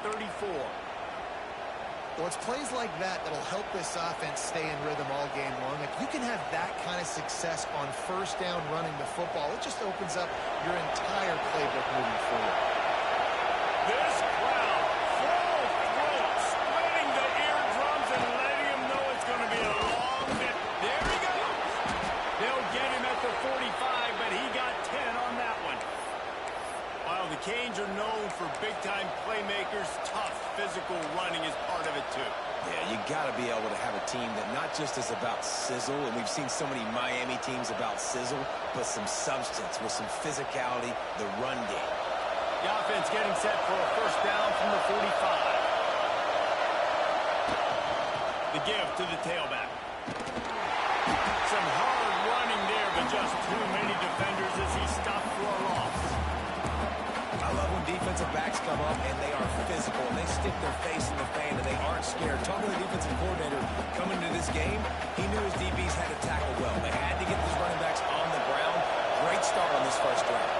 34. Well, it's plays like that that'll help this offense stay in rhythm all game long. If you can have that kind of success on first down running the football, it just opens up your entire playbook moving forward. This crowd, full throat, splitting the eardrums and letting him know it's going to be a long day. There he goes. They'll get him at the 45, but he got 10 on that one. While the Canes are known for big-time playmakers, tough physical running is part of it, too. Yeah, you got to be able to have a team that not just is about sizzle, and we've seen so many Miami teams about sizzle, but some substance with some physicality, the run game. The offense getting set for a first down from the 45. The give to the tailback. Some hard running there, but just too many defenders as he stopped for a loss. I love when defensive backs come up and they are physical and they stick their face in the fan and they aren't scared. Talking to the defensive coordinator coming into this game, he knew his DBs had to tackle well. They had to get these running backs on the ground. Great start on this first drive.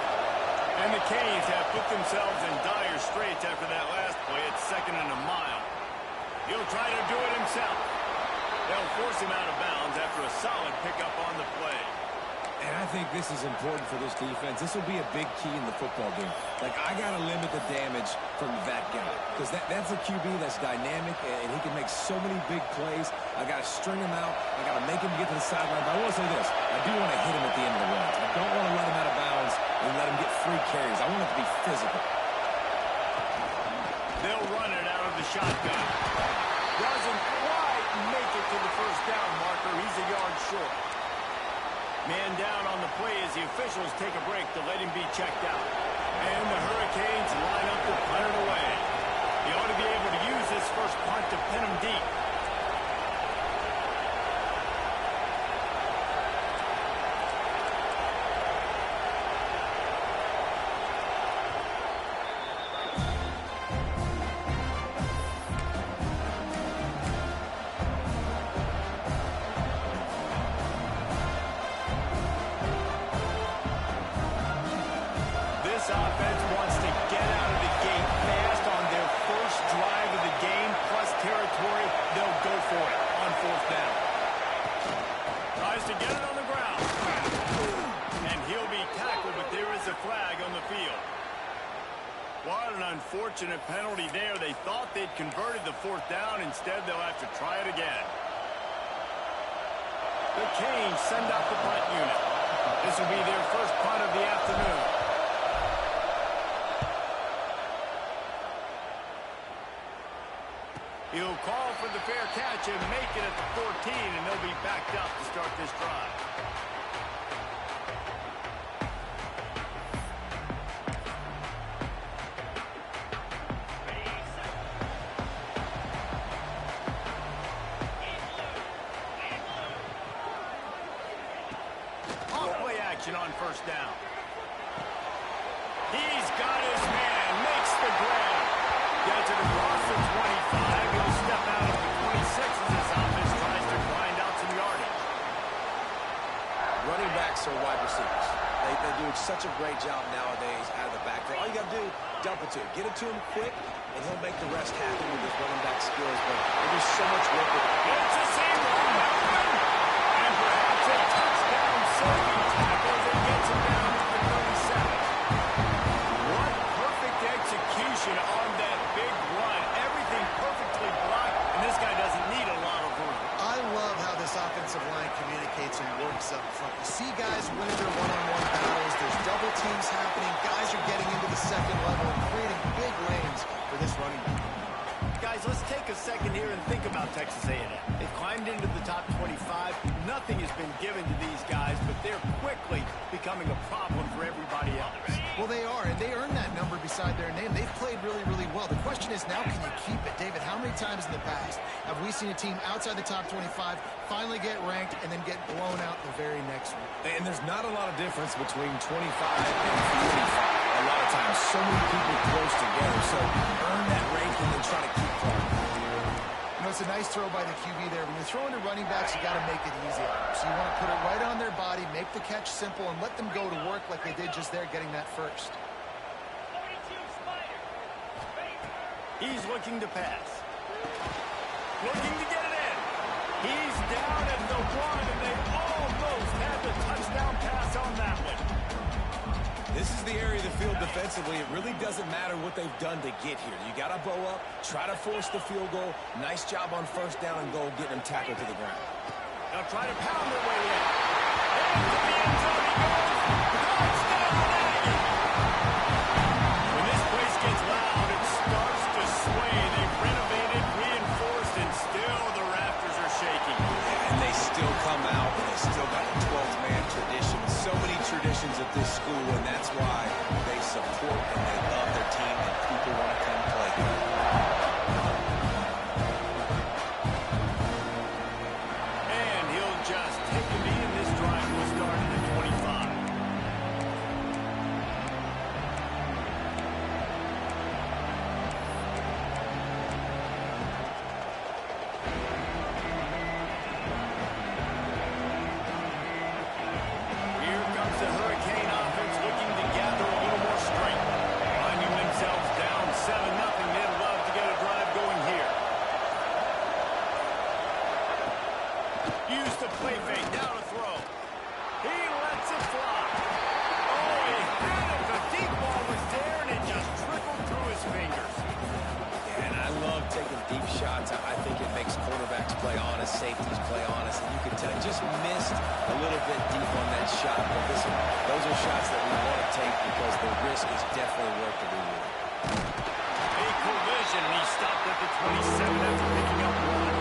And the Canes have put themselves in dire straits after that last play at 2nd and a mile. He'll try to do it himself. They'll force him out of bounds after a solid pickup on the play. And I think this is important for this defense. This will be a big key in the football game. Like, I got to limit the damage from that guy. Because that's a QB that's dynamic, and he can make so many big plays. I got to string him out. I got to make him get to the sideline. But I will say this. I do want to hit him at the end of the runs. I don't want to let him out of bounds and let him get free carries. I want it to be physical. They'll run it out of the shotgun. Doesn't quite make it to the first down marker. He's a yard short. Man down on the play as the officials take a break to let him be checked out. And the Hurricanes line up to punt it away. He ought to be able to use this first punt to pin him deep. Offense wants to get out of the gate fast on their first drive of the game, plus territory. They'll go for it on 4th down. Tries to get it on the ground. And he'll be tackled, but there is a flag on the field. What an unfortunate penalty there. They thought they'd converted the 4th down. Instead, they'll have to try it again. The Canes send out the punt unit. This will be their first punt of the afternoon. He'll call for the fair catch and make it at the 14, and they'll be backed up to start this drive. Off-play action on first down. He's got his man, makes the grab. Gets it across the 25. He'll step out of the 26 as this offense tries to grind out some yardage. Running backs are wide receivers. They do such a great job nowadays out of the backfield. All you got to do, dump it to him. Get it to him quick, and he'll make the rest happen with his running back skills. But there's so much work with it. It's a seam run. And perhaps a touchdown saving tackle that gets him down to the 37. What perfect execution on that big run. Everything perfectly blocked, and this guy doesn't need a lot of room. I love how this offensive line communicates and works up front. You see guys winning their one-on-one battles. There's double teams happening. Guys are getting into the second level and creating big lanes for this running back. Guys, let's take a second here and think about Texas A&M. They've climbed into the top 25. Nothing has been given to these guys, but they're quickly becoming a problem for everybody else. Well, they are, and they earned that number beside their name. They've played really, really well. The question is now, can you keep it? David, how many times in the past have we seen a team outside the top 25 finally get ranked and then get blown out the very next week? And there's not a lot of difference between 25 and 45. A lot of times, so many people close together. So earn that ranking and try to keep playing. You know, it's a nice throw by the QB there. When you're throwing to running backs, you got to make it easy on them. So you want to put it right on their body, make the catch simple, and let them go to work like they did just there, getting that first. He's looking to pass. Looking to get it in. He's down at the 1, and they almost had the touchdown pass on that one. This is the area of the field defensively. It really doesn't matter what they've done to get here. You got to bow up, try to force the field goal. Nice job on first down and goal, getting them tackled to the ground. They'll try to pound their way in. And to the end zone he goes. Touchdown, Aggie! When this place gets loud, it starts to sway. They've renovated, reinforced, and still the rafters are shaking. And they still come out, and they still got the 12th man tradition. So many traditions at this school, and that's why they support and they love their team, and people want to come play here. And he'll just take a knee, and this drive will start at the 25. Here comes the Hurricane offense looking to gather a little more strength. Finding themselves down 7-0. They'd love to get a drive going here. Use the play fake. Now to throw. He lets it fly. Oh, he had it. The deep ball was there, and it just trickled through his fingers. And I love taking deep shots. I think it makes quarterbacks play honest, safeties play honest, and you can tell he just missed a little bit deep on that shot. But listen, those are shots that we want to take because the risk is definitely worth the reward. A collision, and he stopped at the 27 after picking up one.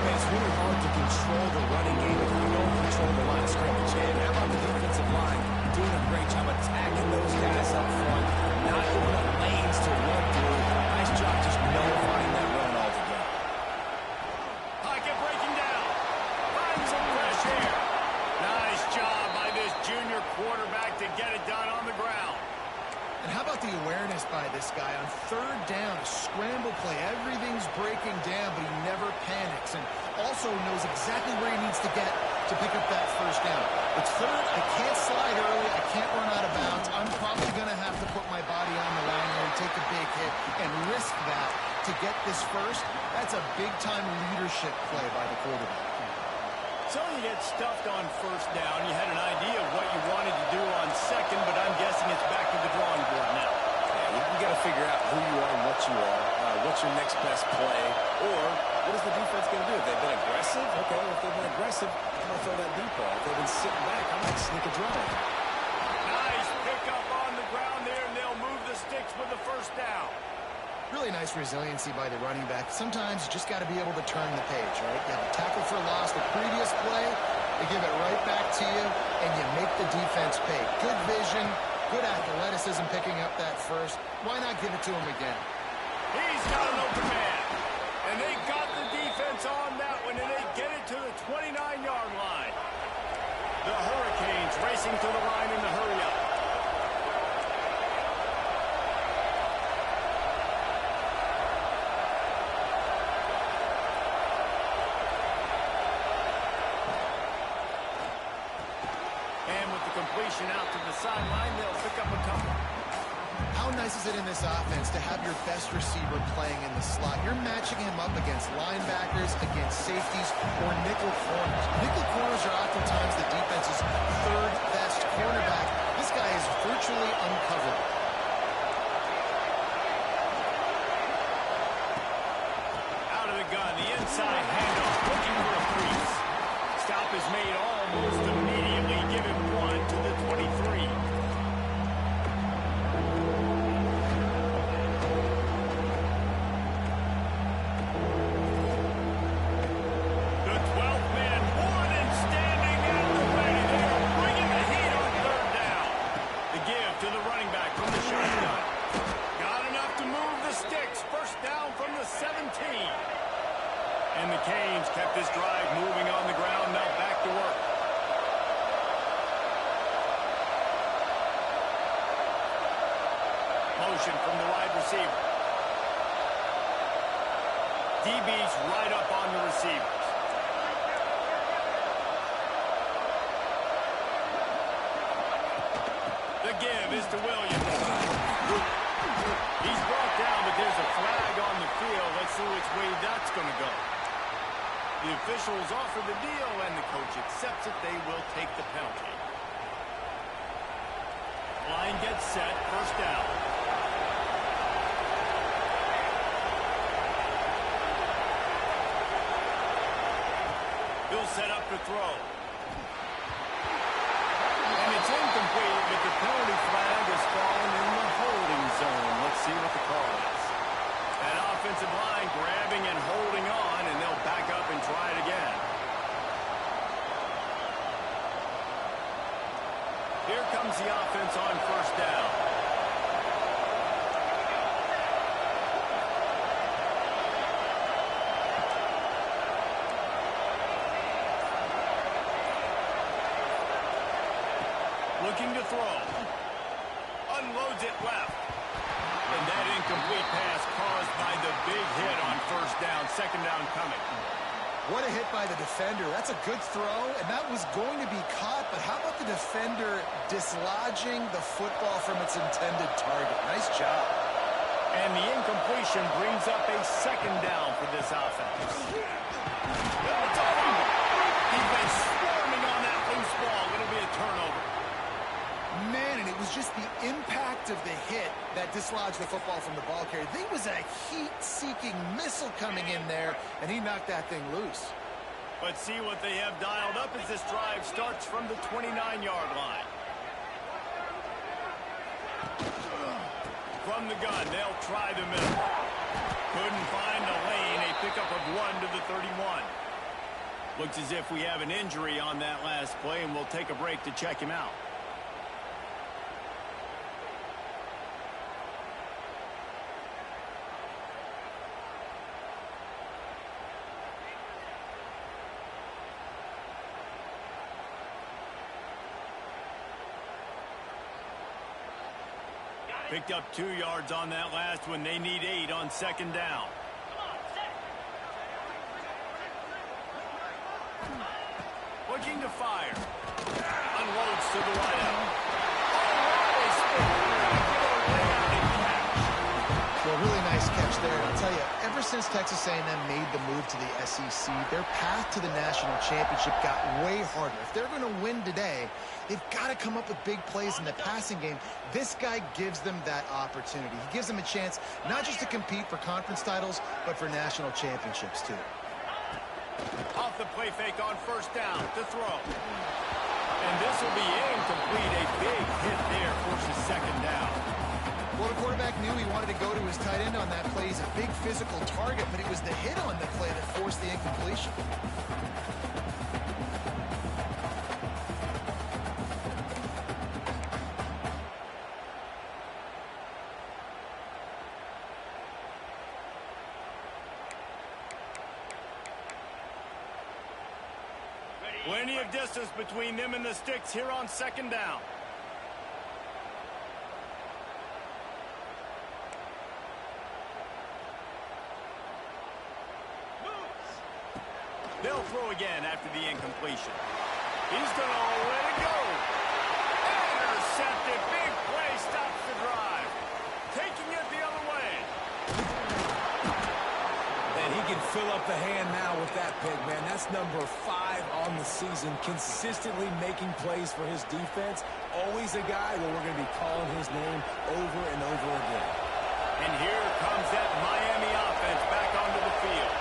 And it's really hard to control the running game if you don't control the line of scrimmage. And how about the defensive line doing a great job attacking those guys up front, not giving up lanes to run through. Nice job just nullifying that run altogether. Pocket breaking down. Find some fresh air. Nice job by this junior quarterback to get it done on the ground. And how about the awareness by this guy on third down, a scramble play. Everything's breaking down, but he never panics and also knows exactly where he needs to get to pick up that first down. It's third. I can't slide early. I can't run out of bounds. I'm probably going to have to put my body on the line here and take a big hit and risk that to get this first. That's a big-time leadership play by the quarterback. So you get stuffed on first down. You had an idea of what you wanted to do on second, but I'm guessing it's back to the drawing board now. Yeah, you got to figure out who you are and what you are. What's your next best play? Or what is the defense going to do? If they've been aggressive, okay, well, if they've been aggressive, I'm going to throw that deep ball. If they've been sitting back, I might sneak a drive. Nice pickup on the ground there, and they'll move the sticks with the first down. Really nice resiliency by the running back. Sometimes you just got to be able to turn the page, right? You have a tackle for loss the previous play, they give it right back to you, and you make the defense pay. Good vision, good athleticism picking up that first. Why not give it to him again? He's got an open man. And they got the defense on that one, and they get it to the 29-yard line. The Hurricanes racing to the line in the hurry-up. And with the completion out to the sideline, they'll pick up a couple. How nice is it in this offense to have your best receiver playing in the slot? You're matching him up against linebackers, against safeties, or nickel corners. Nickel corners are oftentimes the defense's third best cornerback. This guy is virtually uncoverable. Out of the gun, the inside handoff, looking for a crease. Stop is made almost immediately. Give him one to the 23. The 12th man, more than standing at the ready. They are bringing the heat on third down. The give to the running back from the shotgun. Got enough to move the sticks. First down from the 17. And the Canes kept this drive moving on the ground. Now back to work. Motion from the wide receiver. DB's right up on the receivers. The give is to Williams. He's brought down, but there's a flag on the field. Let's see which way that's going to go. The officials offer the deal, and the coach accepts it. They will take the penalty. Line gets set. First down. He'll set up to throw. And it's incomplete, but the penalty flag has fallen in the holding zone. Let's see what the call is. That offensive line grabbing and holding on, and they'll back up and try it again. Here comes the offense on first down. Looking to throw. Unloads it left. And that incomplete pass caused by the big hit on first down. Second down coming. What a hit by the defender. That's a good throw, and that was going to be caught, but how about the defender dislodging the football from its intended target? Nice job. And the incompletion brings up a second down for this offense. It's a fumble. Defense swarming on that loose ball. It'll be a turnover. Man, and it was just the impact of the hit that dislodged the football from the ball carrier. There was a heat-seeking missile coming in there, and he knocked that thing loose. But see what they have dialed up as this drive starts from the 29-yard line. From the gun, they'll try the middle. Couldn't find a lane. A pickup of 1 to the 31. Looks as if we have an injury on that last play, and we'll take a break to check him out. Picked up 2 yards on that last one. They need 8 on second down. Looking to fire. Unloads to the right. Well, really nice catch there. And I'll tell you, ever since Texas A&M made the move to the SEC, their path to the national championship got way harder. If they're going to win today, they've got to come up with big plays in the passing game. This guy gives them that opportunity. He gives them a chance not just to compete for conference titles, but for national championships, too. Off the play fake on first down to throw. And this will be incomplete. A big hit there forces second down. Well, the quarterback knew he wanted to go to his tight end on that play. He's a big physical target, but it was the hit on the play that forced the incompletion. Plenty of distance between them and the sticks here on second down. They'll throw again after the incompletion. He's going to let it go. Intercepted. Big play stops the drive. Taking it the other way. And he can fill up the hand now with that pick, man. That's number 5 on the season. Consistently making plays for his defense. Always a guy where we're going to be calling his name over and over again. And here comes that Miami offense back onto the field.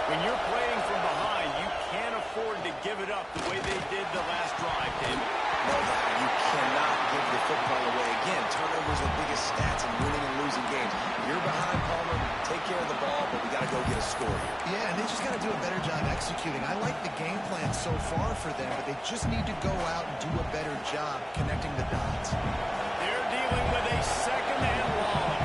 When you're playing from behind, you can't afford to give it up the way they did the last drive, David. No doubt, you cannot give the football away. Again, turnovers are the biggest stats in winning and losing games. You're behind, Palmer, take care of the ball, but we got to go get a score here. Yeah, and they just got to do a better job executing. I like the game plan so far for them, but they just need to go out and do a better job connecting the dots. They're dealing with a second and long.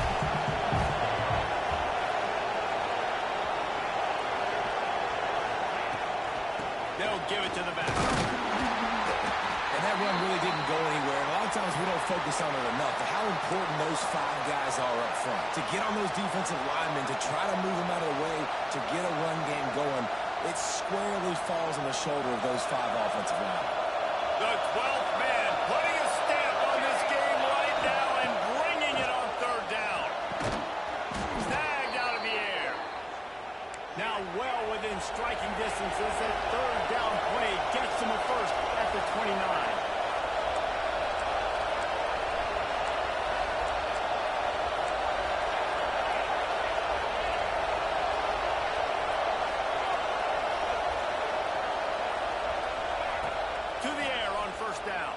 They'll give it to the back. And that run really didn't go anywhere. And a lot of times we don't focus on it enough, but how important those 5 guys are up front. To get on those defensive linemen, to try to move them out of the way, to get a run game going, it squarely falls on the shoulder of those 5 offensive linemen. The 12th man putting a stamp on this game right now and bringing it on third down. striking distance as that third down play gets them a first at the 29. To the air on first down.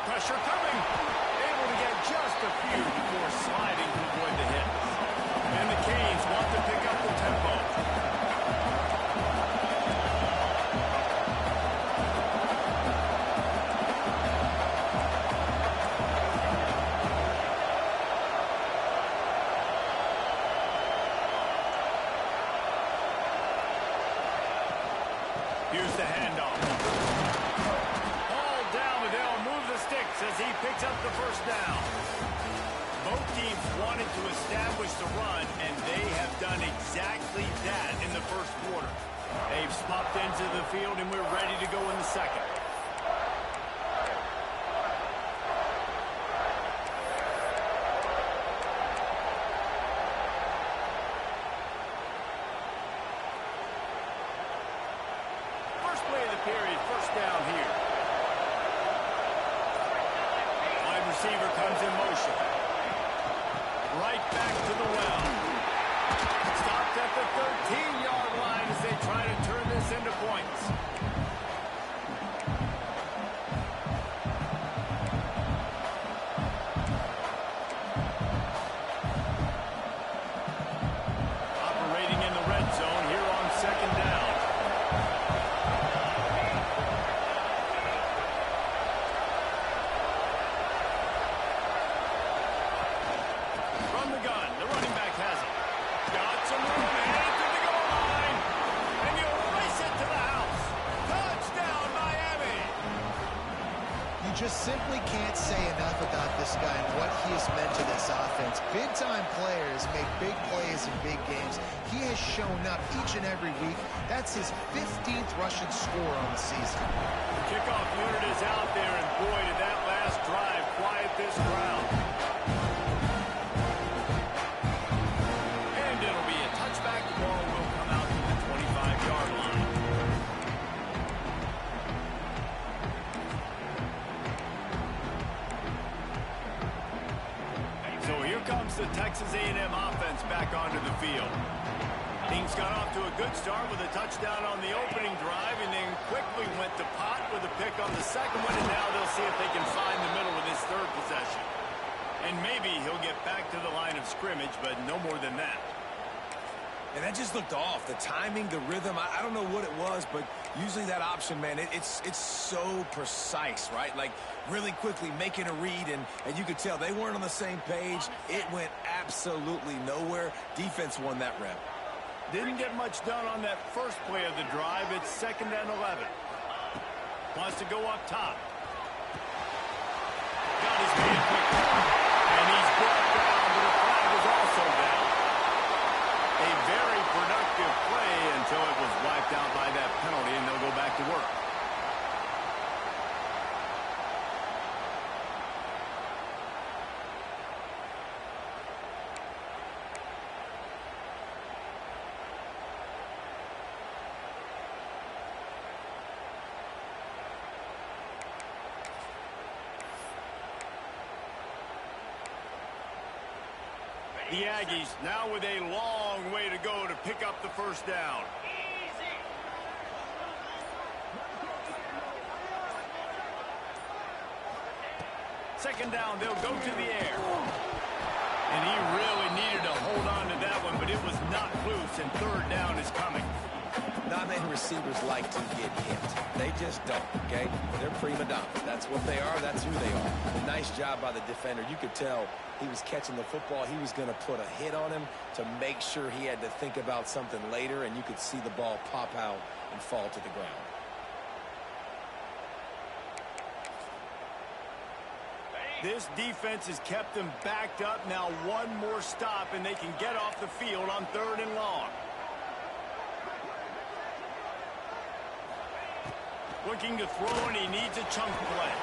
Pressure coming. Able to get just a few before sliding to avoid the hit. And the Canes want to pick up the tempo. Here's the handoff. Ball down, but they'll move the sticks as he picks up the first down. Both teams wanted to establish the run, and they have done exactly that in the first quarter. They've swapped into the field, and we're ready to go in the second. First play of the period, first down here. Wide receiver comes in motion. Right back to the well. Stopped at the 13-yard line as they try to turn this into points. Operating in the red zone here on second down. From the gun, the running back has it. Got some room, headed to the goal line. And you race it to the house. Touchdown, Miami. You just simply can't say enough about this guy and what he has meant to this offense. Big-time players make big plays in big games. He has shown up each and every week. That's his 15th rushing score on the season. The kickoff unit is out there, and boy, did that last drive quiet this crowd. And it'll be a touchback. The ball will come out to the 25-yard line. So here comes the Texas A&M offense back onto the field. Things got off to a good start with a touchdown on the opening drive and then quickly went to pot with a pick on the second one, and now they'll see if they can find the middle with his third possession. And maybe he'll get back to the line of scrimmage, but no more than that. And that just looked off. The timing, the rhythm, I don't know what it was, but usually that option, man, it's so precise, right? Like really quickly making a read, and you could tell they weren't on the same page. It went absolutely nowhere. Defense won that rep. Didn't get much done on that first play of the drive. It's 2nd and 11. Wants to go up top. Got his man quickly. And he's brought down, but the flag is also down. A very productive play until it was wiped out by that penalty, and they'll go back to work. The Aggies now with a long way to go to pick up the first down. Second down, they'll go to the air. And he really needed to hold on to that one, but it was not loose, and third down is coming. Not many receivers like to get hit. They just don't, okay? They're prima donna. That's what they are. That's who they are. Nice job by the defender. You could tell he was catching the football. He was going to put a hit on him to make sure he had to think about something later, and you could see the ball pop out and fall to the ground. This defense has kept them backed up. Now one more stop, and they can get off the field on 3rd and long. Looking to throw, and he needs a chunk play.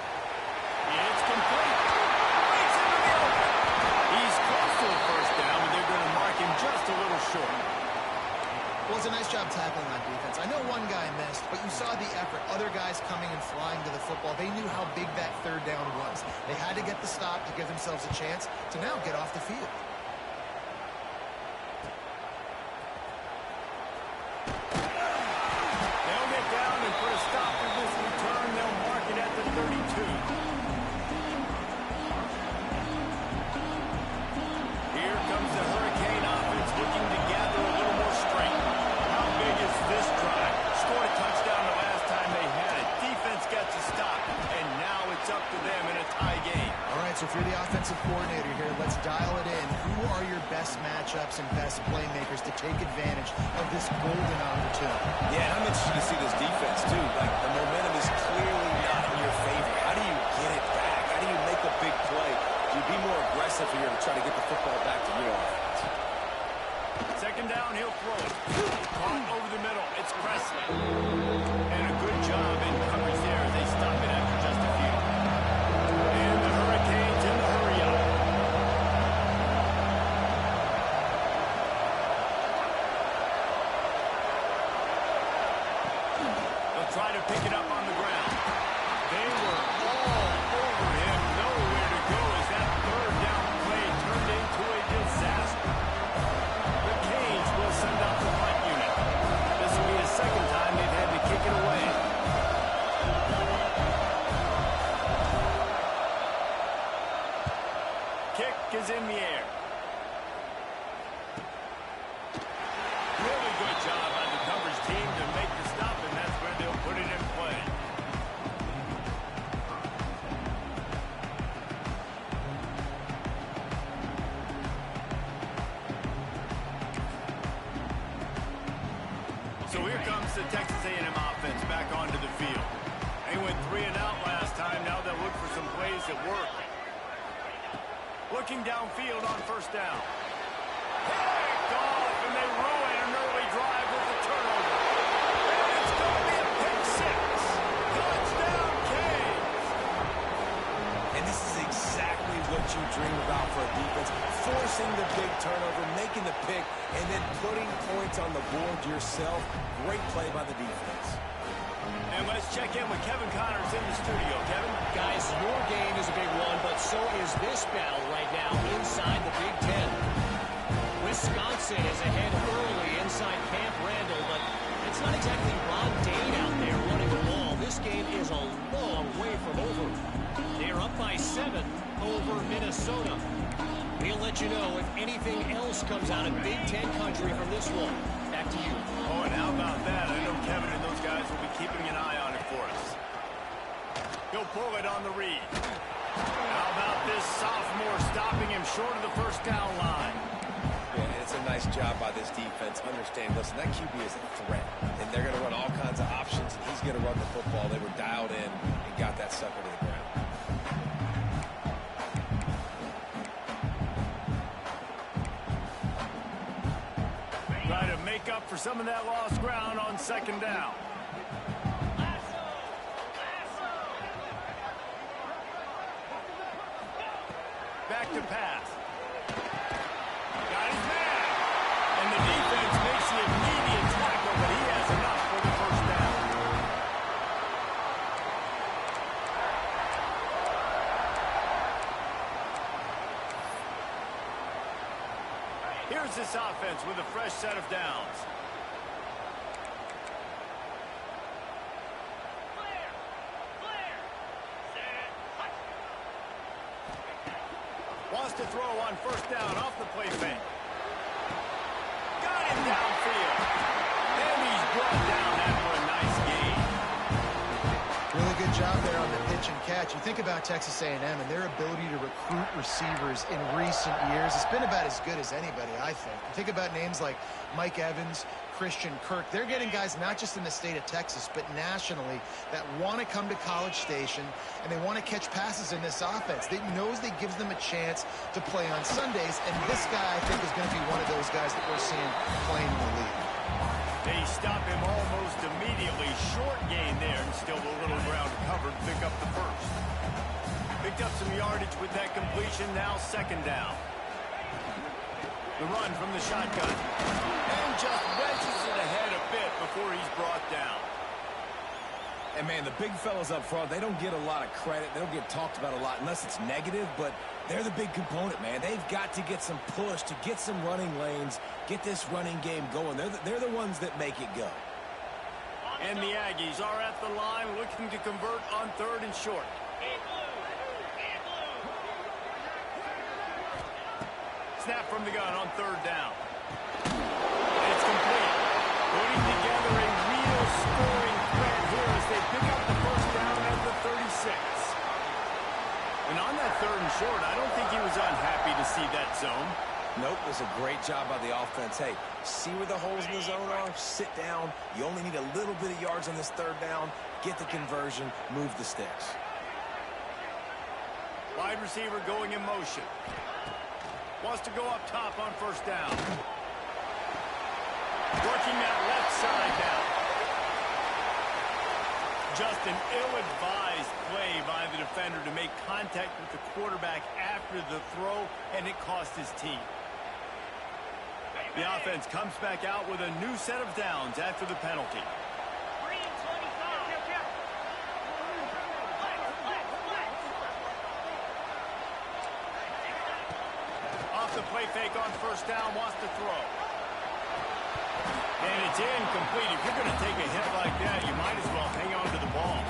It's complete. Right into the open. He's close to the first down, but they're going to mark him just a little short. Well, it's a nice job tackling that defense. I know one guy missed, but you saw the effort. Other guys coming and flying to the football. They knew how big that third down was. They had to get the stop to give themselves a chance to now get off the field. They'll get down and put a stop to this return. They'll mark it at the 32. Here comes the Hurricane offense looking to gather a little more strength. How big is this drive? Scored a touchdown the last time they had it. Defense gets a stop, and now it's up to them in a tie game. All right, so if you're the offensive coordinator here, let's dial it in. Who are your best matchups and best playmakers to take advantage of this golden opportunity? Yeah, and I'm interested to see this defense, too. Like, the momentum is clearly not in your favor. How do you get it back? How do you make a big play? Do you be more aggressive here to try to get the football back to your offense? Second down, he'll throw it. Caught over the middle. It's Presley. And a good job in coverage there as they stop it after just a few. And the Hurricanes in the hurry up. They'll try to pick it up on the ground. They were all over him. Nowhere to go as that third down play turned into a disaster. The Canes will send out the punt unit. This will be the second time they've had to kick it away. Kick is in the air. Really good job by the coverage team to make the stop, and that's where they'll put it in play. So here comes the Texas A&M offense back onto the field. They went 3 and out last time. Now they'll look for some plays that work. Looking downfield on first down. Picked off, and they ruin an early drive with the turnover. And it's going to be a pick six. Touchdown, Canes. And this is exactly what you dream about for a defense. Forcing the big turnover, making the pick, and then putting points on the board yourself. Great play by the defense. And let's check in with Kevin Connors in the studio. Kevin? Guys, your game is a big one, but so is this battle right now inside the Big Ten. Wisconsin is ahead early inside Camp Randall, but it's not exactly Ron Dane out there running the ball. This game is a long way from over. They're up by 7 over Minnesota. We'll let you know if anything else comes out of Big Ten country from this one. Back to you. Oh, and how about that? I know Kevin and those guys will be keeping an eye on it for us. He'll pull it on the read. How about this sophomore stopping him short of the first down line? Yeah, and it's a nice job by this defense. Understand, listen, that QB is a threat, and they're going to run all kinds of options, and he's going to run the football. They were dialed in and got that sucker to the ground. Try to make up for some of that lost ground on second down. Back to pass. Got his man. And the defense makes the immediate tackle, but he has enough for the first down. Here's this offense with a fresh set of downs. Wants to throw on first down off the play fake. Got him downfield. And he's brought down after a nice gain. Really good job there on the pitch and catch. You think about Texas A&M and their ability to recruit receivers in recent years. It's been about as good as anybody, I think. You think about names like Mike Evans, Christian Kirk. They're getting guys not just in the state of Texas, but nationally that want to come to College Station and they want to catch passes in this offense. They knows they gives them a chance to play on Sundays, and this guy, I think, is going to be one of those guys that we're seeing playing in the league. They stop him almost immediately. Short gain there, and still a little ground covered. Pick up the first. Picked up some yardage with that completion. Now second down. The run from the shotgun. And just wedges it before he's brought down. And, man, the big fellas up front, they don't get a lot of credit. They don't get talked about a lot unless it's negative, but they're the big component, man. They've got to get some push, to get some running lanes, get this running game going. They're the ones that make it go. And the Aggies are at the line looking to convert on 3rd and short. Snap from the gun on 3rd down. And it's complete. Putting together a real scoring threat here as they pick up the first down at the 36. And on that 3rd and short, I don't think he was unhappy to see that zone. Nope, it was a great job by the offense. Hey, see where the holes in the zone are? Sit down. You only need a little bit of yards on this 3rd down. Get the conversion. Move the sticks. Wide receiver going in motion. Wants to go up top on 1st down. Working that left side now. Just an ill-advised play by the defender to make contact with the quarterback after the throw, and it cost his team. The offense comes back out with a new set of downs after the penalty. Off the play fake on 1st down, wants to throw. And it's incomplete. If you're going to take a hit like that, you might as well hang on to the ball.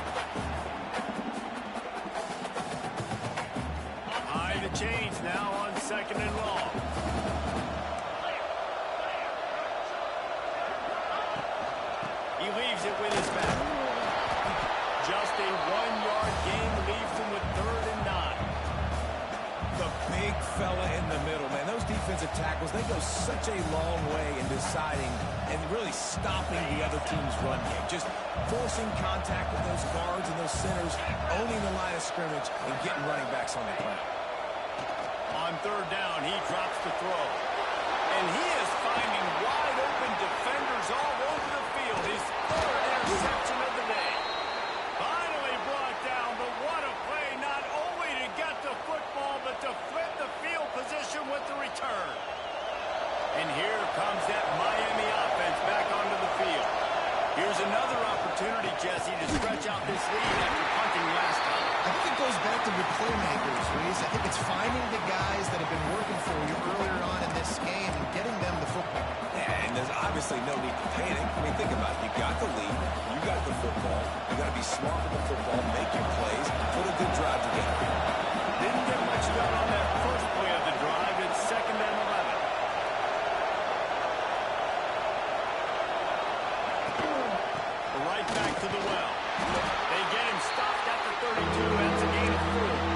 High to change now on 2nd and long. He leaves it with his back. Just a 1-yard gain leaves him with 3rd and 9. The big fella in the middle, man. Those defensive tackles, they go such a long way in deciding and really stopping the other team's run game. Just forcing contact with those guards and those centers, owning the line of scrimmage, and getting running backs on the ground. On 3rd down, he drops the throw. And he is finding wide open defenders all over the field. His 3rd interception of the day. Finally brought down, but what a play, not only to get the football, but to flip the field position with the return. And here comes that Miami offense back onto the field. Here's another opportunity, Jesse, to stretch out this lead after punting last time. I think it goes back to your playmakers, Reese. I think it's finding the guys that have been working for you earlier on in this game and getting them the football. Yeah, and there's obviously no need to panic. I mean, think about it. You got the lead. You got the football. You got to be smart with the football, make your plays, put a good drive together. Didn't get much done on that first play of the drive. It's 2nd and 11. Right back to the well. They get him stopped at the 32. That's a gain of 4.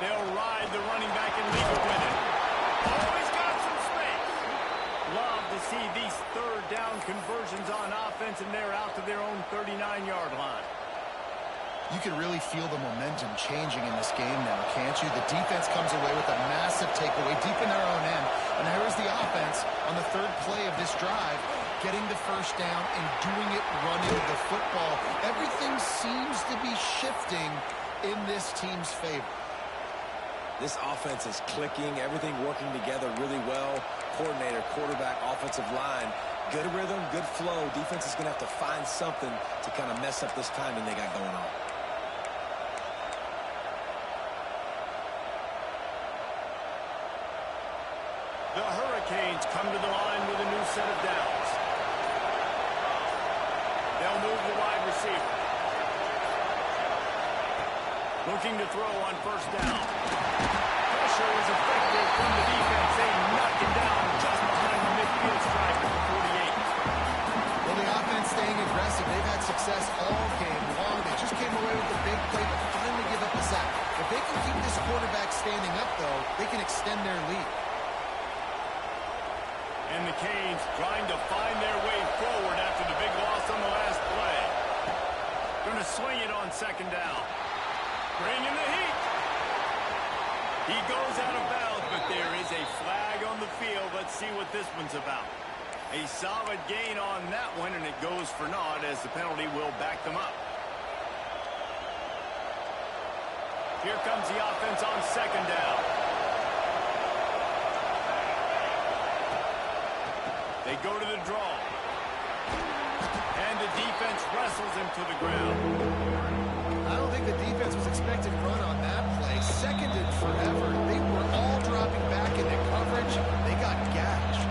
They'll ride the running back and leave it with him. Oh, he's got some space. Love to see these 3rd down conversions on offense, and they're out to their own 39-yard line. You can really feel the momentum changing in this game now, can't you? The defense comes away with a massive takeaway deep in their own end. And here's the offense on the 3rd play of this drive, getting the first down and doing it running the football. Everything seems to be shifting in this team's favor. This offense is clicking, everything working together really well. Coordinator, quarterback, offensive line, good rhythm, good flow. Defense is going to have to find something to kind of mess up this timing they got going on. The Hurricanes come to the line with a new set of downs. They'll move the wide receiver. Looking to throw on first down. Pressure is effective from the defense. They knock him down just behind the midfield stripe at the 48. Well, the offense staying aggressive. They've had success all game long. They just came away with a big play, but finally give up a sack. If they can keep this quarterback standing up, though, they can extend their lead. And the Canes trying to find their way forward after the big loss on the last play. Going to swing it on second down. Bring in the heat. He goes out of bounds, but there is a flag on the field. Let's see what this one's about. A solid gain on that one, and it goes for naught as the penalty will back them up. Here comes the offense on second down. They go to the draw. And the defense wrestles him to the ground. I don't think the defense was expecting to run on that play. Seconded forever. They were all dropping back into coverage. They got gashed.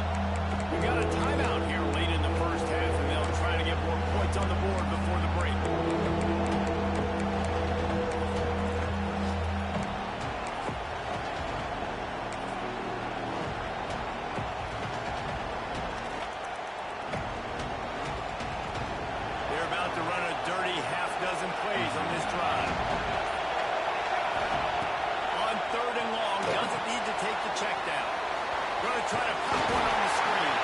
We got a timeout here late in the first half, and they'll try to get more points on the board before the break. Plays on this drive. On third and long, doesn't need to take the check down. Going to try to pop one on the screen.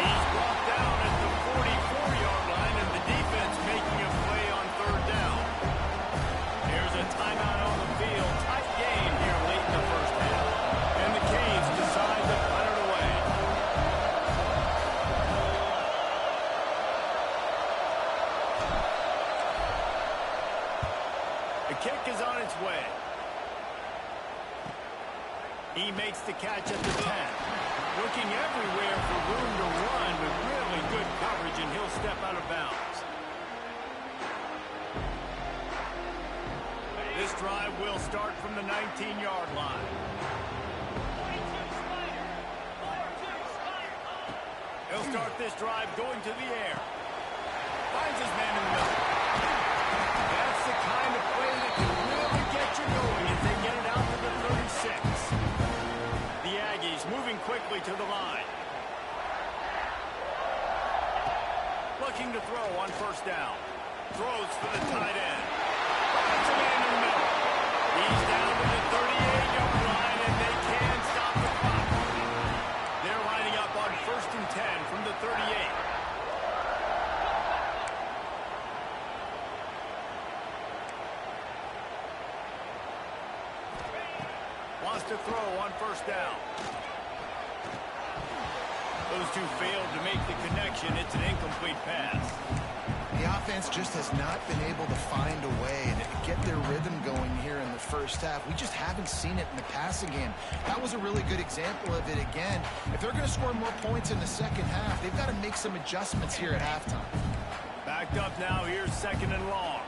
He's brought down at the 44-yard line, and the defense making a play on third down. There's a timeout on the field. Tight game here late in the first half. And the Canes decide to punt it away. The kick is on its way. He makes the catch at the 10. Looking everywhere for room to run with really good coverage, and he'll step out of bounds. This drive will start from the 19-yard line. He'll start this drive going to the air. Finds his man in the middle. That's the kind of play that can really get you going as they get it out to the 36. The Aggies moving quickly to the line. Looking to throw on first down. Throws for the tight end. Finds a man in the middle. He's down to the 38-yard line, and they can stop the clock. They're lining up on first and 10 from the 38. Wants to throw on first down. Those two failed to make the connection. It's an incomplete pass. The offense just has not been able to find a way to get their rhythm going here in the first half. We just haven't seen it in the passing game. That was a really good example of it again. If they're going to score more points in the second half, they've got to make some adjustments here at halftime. Backed up now. Here's second and long.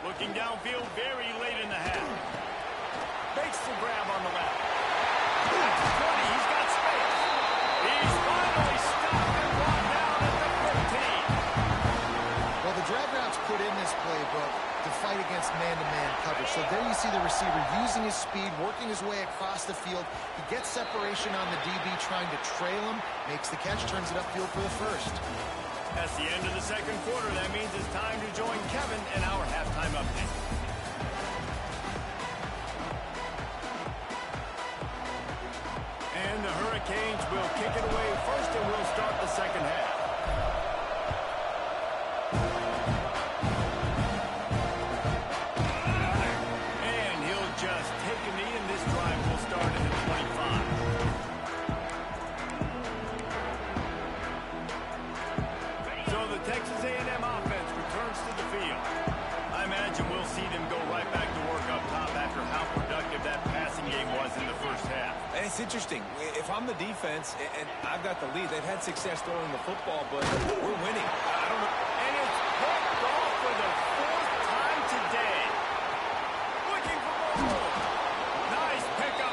Looking downfield very late in the half. Makes the grab on the left. That's 20. He's got space. He's finally stopped and brought down at the 15. Well, the drag routes put in this playbook to fight against man-to-man coverage. So there you see the receiver using his speed, working his way across the field. He gets separation on the DB, trying to trail him, makes the catch, turns it upfield for the first. That's the end of the second quarter. That means it's time to join Kevin in our halftime update. And the Hurricanes will kick it away first, and we'll start the second half. And he'll just take a knee, and this drive will start at the 25. Texas A&M offense returns to the field. I imagine we'll see them go right back to work up top after how productive that passing game was in the first half. And it's interesting. If I'm the defense and I've got the lead, they've had success throwing the football, but we're winning. I don't know. And it's picked off for the fourth time today. Looking for more. Nice pickup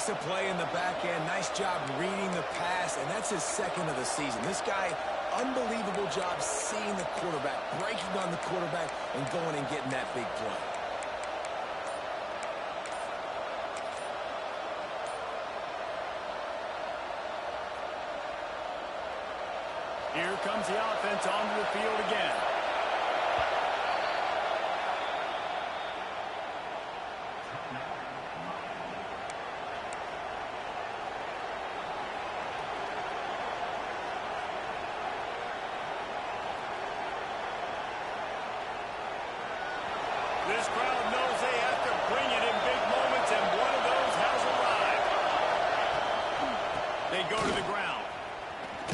makes a play in the back end. Nice job reading the pass, and that's his second of the season. This guy, unbelievable job seeing the quarterback, breaking on the quarterback, and going and getting that big play. Here comes the offense onto the field again. This crowd knows they have to bring it in big moments, and one of those has arrived. They go to the ground.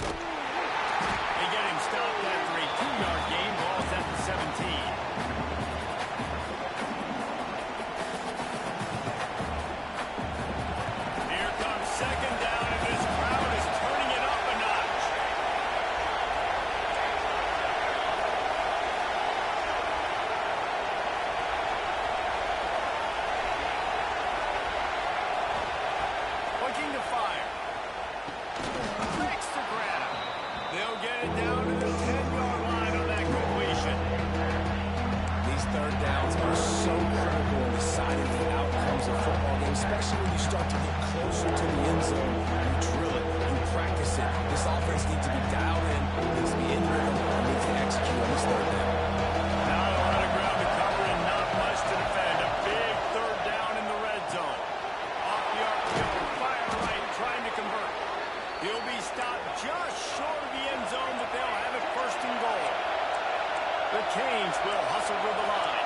They get him stopped after a 2-yard gain. Ball's at the 17. Here comes second down, and this crowd is turning it up a notch. Looking to fire. Makes the grab. They'll get it down to the 10-yard line on that completion. These third downs are so critical in deciding the outcomes of football games, especially when you start to get closer to the end zone. You drill it, you practice it. This offense needs to be dialed in, needs to be in rhythm, and needs to execute on this third down. Not a lot of ground to cover and not much to defend. A big third down in the red zone. Off the RPO, fire right, trying to convert. He'll be stopped just short of the end zone, but they'll have it first and goal. The Canes will hustle to the line.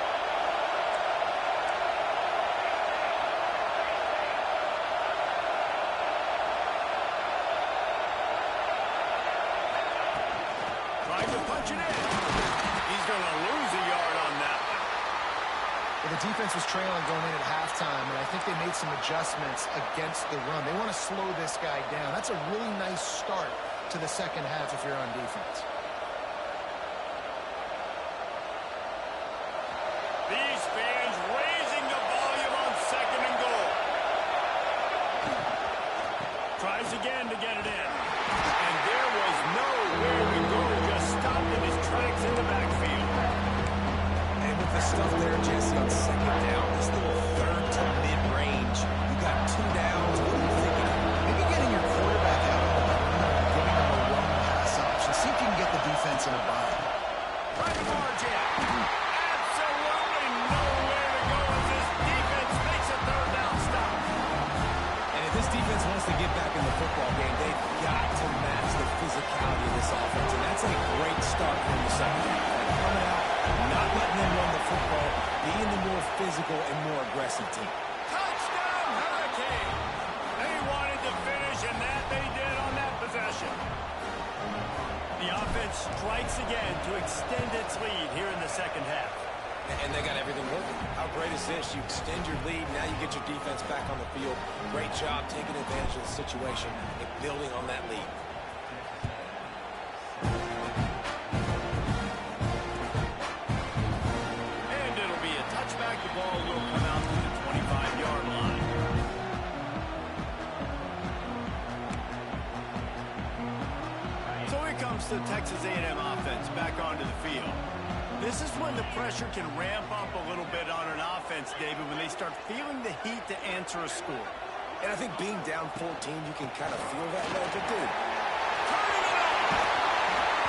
Trying to punch it in. He's going to lose a yard on that one. Well, the defense was trailing going in at halftime, and I think they made some adjustments against the run. They want to slow this guy down. That's a really nice start to the second half if you're on defense. These fans raising the volume on second and goal. Tries again to get it in. And there was nowhere to go, just stopped in his tracks in the backfield. And with the stuff there, Jesse, on second down, this little third to mid-range, you got 2 downs. What are you thinking of? Maybe getting your quarterback out on the run, giving him a run pass option. See if you can get the defense in a bind. Right to margin. Absolutely nowhere to go as this defense makes a third down stop. And if this defense wants to get back in the football game, they've got to match the physicality of this offense. And that's a great start from the second half. Like coming out, not letting them run the football, being the more physical and more aggressive team. Touchdown, Hurricane. They wanted to finish, and that they did on that possession. The offense strikes again to extend its lead here in the second half. And they got everything working. How great is this? You extend your lead, now you get your defense back on the field. Great job taking advantage of the situation and building on that lead. And it'll be a touchback. The ball will come out to the 25-yard line. So here comes the Texas A&M offense back onto the field. This is when the pressure can ramp up a little bit on an offense, David, when they start feeling the heat to answer a score. And I think being down 14, you can kind of feel that way. But, dude, Turning it up!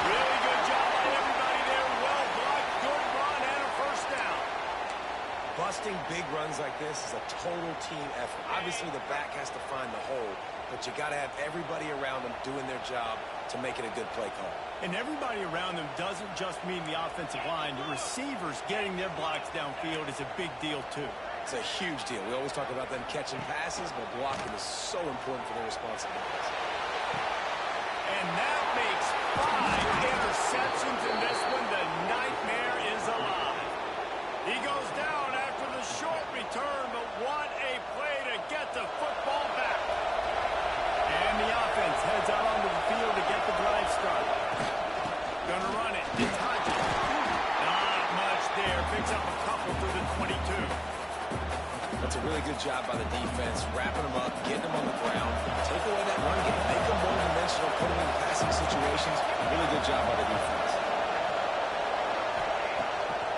Really good job by everybody there. Well blocked, good run, and a first down. busting big runs like this is a total team effort. Obviously, the back has to find the hole, but you got to have everybody around them doing their job to make it a good play call. And everybody around them doesn't just mean the offensive line. The receivers getting their blocks downfield is a big deal, too. It's a huge deal. We always talk about them catching passes, but blocking is so important for their responsibilities. And that makes 5 interceptions in this one. The nightmare is alive. He goes down after the short return, but what a play to get the football back. And the offense heads out onto the field to get the drive started. Gonna run it. It's Hodges. Not much there. Picks up a couple through the 22. That's a Really good job by the defense, wrapping them up, getting them on the ground, take away that run game, make them one-dimensional, put them in passing situations. Really good job by the defense.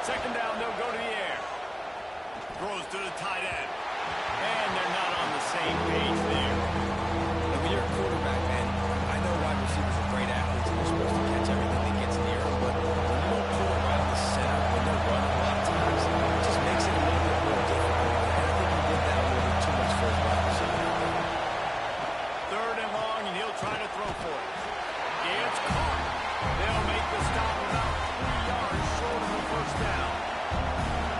Second down, they'll go to the air. Throws to the tight end. And they're not on the same page there. And when you're a quarterback, man, I know wide receivers are great athletes and they're supposed to catch everything that gets near them, but when you don't pull around the center, when they're running a lot of times, it just makes it a little bit more difficult. And I think he did that a little bit too much for his wide receiver. Third and long, and he'll try to throw for it. It's caught. They'll make the stop about 3 yards short of the first down.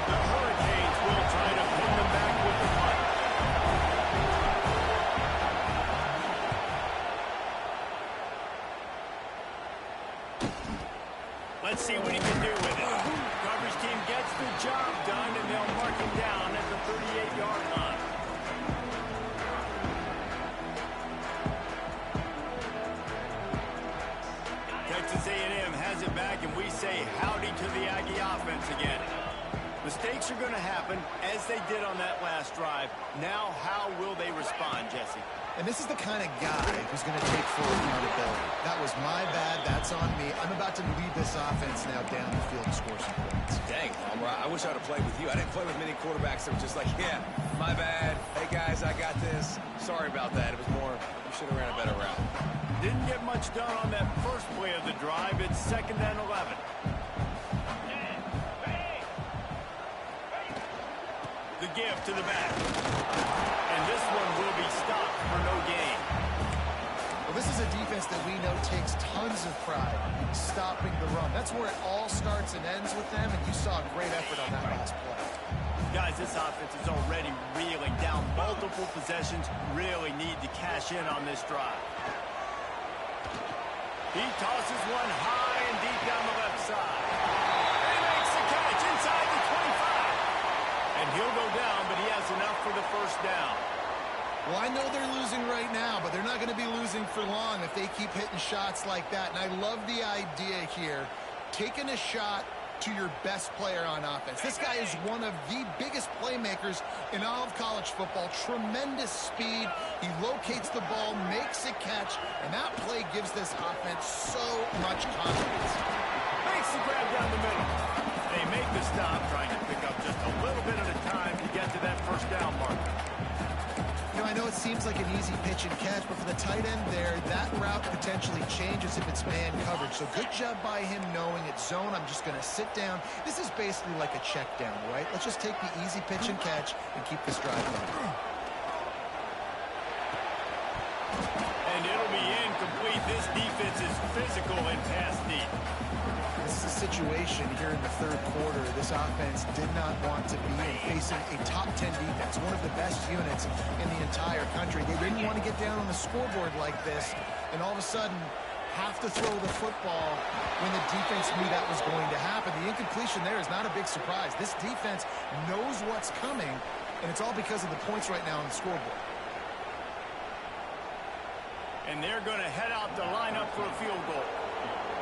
The Hurricanes will try to pin them back with the punt. Let's see what he can do with it. Coverage team gets the job done, and they'll mark him down at the 38-yard line. Texas A&M has it back, and we say howdy to the Aggie offense again. Mistakes are going to happen, as they did on that last drive. Now, how will they respond, Jesse? And this is the kind of guy who's going to take full accountability. That was my bad. That's on me. I'm about to lead this offense now down the field and score some points. Dang, I wish I would have played with you. I didn't play with many quarterbacks that were just like, yeah, my bad. Hey, guys, I got this. Sorry about that. It was more, we should have ran a better route. Didn't get much done on that first play of the drive. It's 2nd and 11. The give to the back. And this one will be stopped for no gain. Well, this is a defense that we know takes tons of pride stopping the run. That's where it all starts and ends with them, and you saw a great effort on that last play. Guys, this offense is already reeling down multiple possessions. Really need to cash in on this drive. He tosses one high and deep down the left side. And he makes the catch inside the 25. And he'll go down, but he has enough for the first down. Well, I know they're losing right now, but they're not going to be losing for long if they keep hitting shots like that. And I love the idea here, taking a shot to your best player on offense. This guy is one of the biggest playmakers in all of college football. Tremendous speed. He locates the ball, makes a catch, and that play gives this offense so much confidence. Makes the grab down the middle. They make the stop, trying to pick up just a little bit at a time to get to that first down marker. You know, I know it seems like an easy pitch and catch, but for the tight end there, that route potentially changes if it's man coverage. So good job by him knowing it's zone. I'm just going to sit down. This is basically like a check down, right? Let's just take the easy pitch and catch and keep this drive going. And it'll be incomplete. This defense is physical and pass deep. This is a situation here in the third quarter this offense did not want to be in, facing a top 10 defense, one of the best units in the entire country. They didn't want to get down on the scoreboard like this, and all of a sudden have to throw the football when the defense knew that was going to happen. The incompletion there is not a big surprise. This defense knows what's coming, and it's all because of the points right now on the scoreboard. And they're going to head out to line up for a field goal.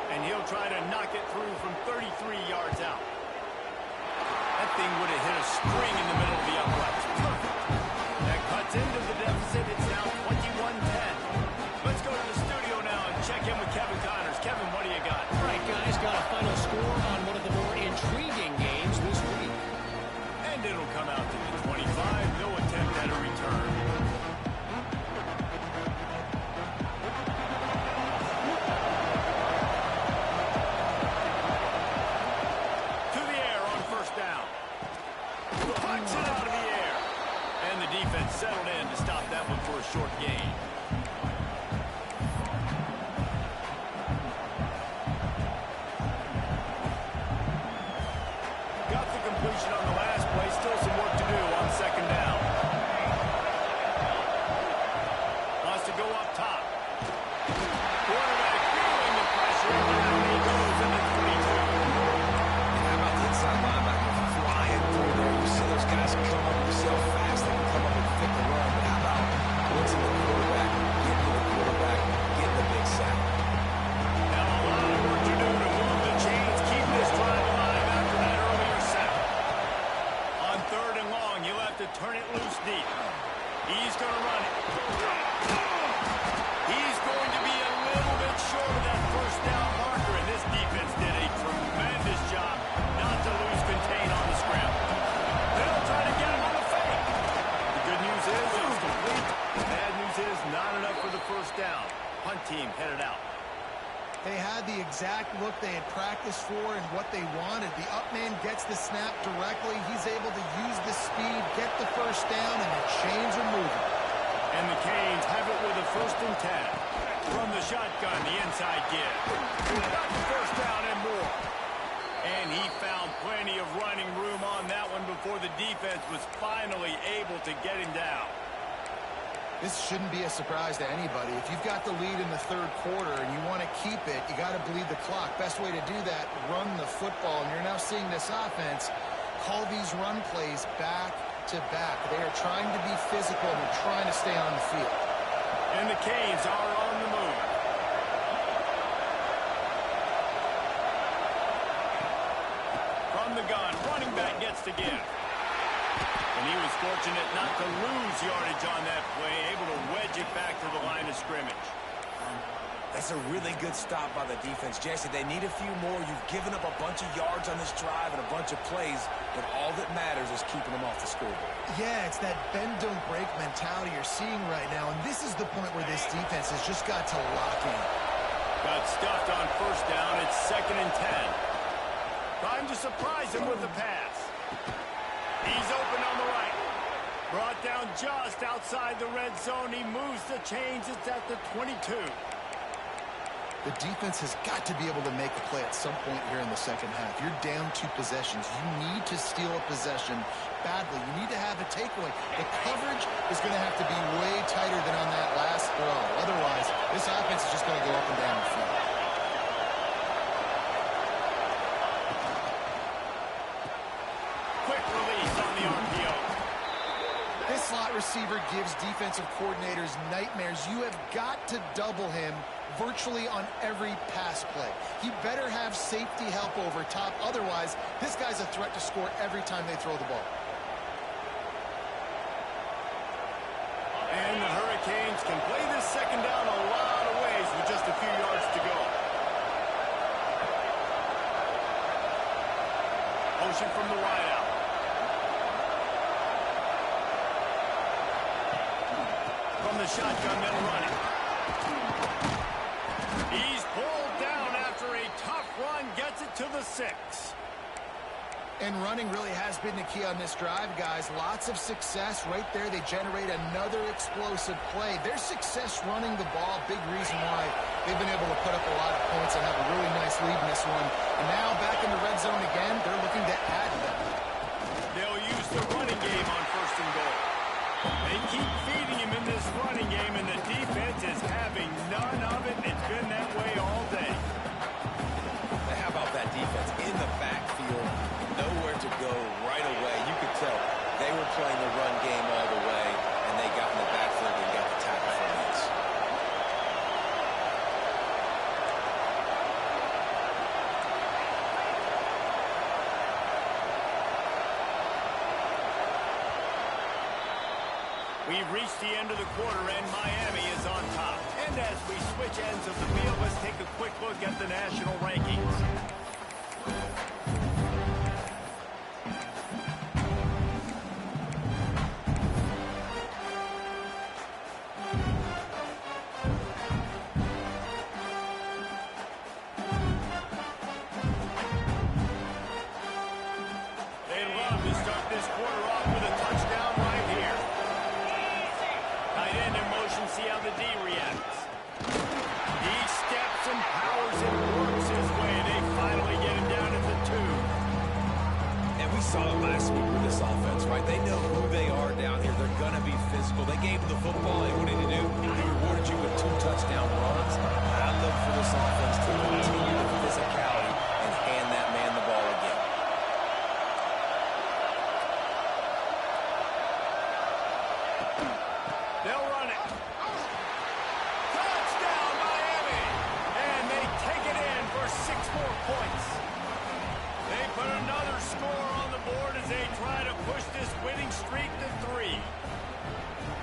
And he'll try to knock it through from 33 yards out. That thing would have hit a string in the middle of the uprights. Perfect. That cuts into the deficit. It's now 21-10. Let's go to the studio now and check in with Kevin Connors. Kevin, what do you got? All right, guys, got a final score on one of the more intriguing games this week. And it'll come out to the 25. No attempt at a return. Punch it out of the air. And the defense settled in to stop that one for a short gain. Got the completion on the last play. Still some work to do on second down. Wants to go up top. Quarterback feeling the pressure. And down he goes in the 22. How about the inside linebacker flying through there? You see those guys come up, you see how fast they can come up and fit the run. But how about blitzing the quarterback this for and what they wanted. The up man gets the snap directly. He's able to use the speed, get the first down, and the chains are moving. And the Canes have it with a 1st and 10. From the shotgun, the inside give. Got the first down and more. And he found plenty of running room on that one before the defense was finally able to get him down. This shouldn't be a surprise to anybody. If you've got the lead in the 3rd quarter and you want to keep it, you got to bleed the clock. Best way to do that, run the football. And you're now seeing this offense call these run plays back to back. They are trying to be physical and they're trying to stay on the field. And the Canes are on the move. From the gun, running back gets to give. And he was fortunate not to lose yardage on that play, able to wedge it back to the line of scrimmage. That's a really good stop by the defense. Jesse, they need a few more. You've given up a bunch of yards on this drive and a bunch of plays, but all that matters is keeping them off the scoreboard. Yeah, it's that bend, don't break mentality you're seeing right now, and this is the point where this defense has just got to lock in. Got stuffed on 1st down. It's 2nd and 10. Time to surprise him with the pass. He's open on the right. Brought down just outside the red zone. He moves the chains. It's at the 22. The defense has got to be able to make a play at some point here in the 2nd half. You're down 2 possessions. You need to steal a possession badly. You need to have a takeaway. The coverage is going to have to be way tighter than on that last throw. Otherwise, this offense is just going to go up and down the field. Quick release on the RPO. This slot receiver gives defensive coordinators nightmares. You have got to double him virtually on every pass play. He better have safety help over top. Otherwise, this guy's a threat to score every time they throw the ball. And the Hurricanes can play this 2nd down a lot of ways with just a few yards to go. Motion from the wide out. From the shotgun, they'll run it. He's pulled down after a tough run, gets it to the 6. And running really has been the key on this drive, guys. Lots of success right there. They generate another explosive play. Their success running the ball, big reason why they've been able to put up a lot of points and have a really nice lead in this one. And now back in the red zone again, they're looking to add to that. They'll use the running game on 1st and goal. They keep feeding him in this running game, and the defense is having none of it. It's been that way all day. How about that defense in the backfield? Nowhere to go right away. You could tell they were playing the run game all the way, and they got in the backfield and got the tackle for this. We've reached the end of the quarter, and Miami is on top. And as we switch ends of the field, let's take a quick look at the national rankings. They'd love to start this quarter off with a touchdown right here. Tight end in motion, see how the D reacts. He steps and powers and works his way. They finally get him down at the 2. And we saw it last week with this offense, right? They know who they are down here. They're going to be physical. They gave him the football. And what did he do? He rewarded you with 2 touchdown runs. I look for this offense to continue the physicality and hand that man the ball again. They'll run it. Touchdown, Miami! And they take it in for 6 more points. They put another score on the board as they try to push this winning streak to 3.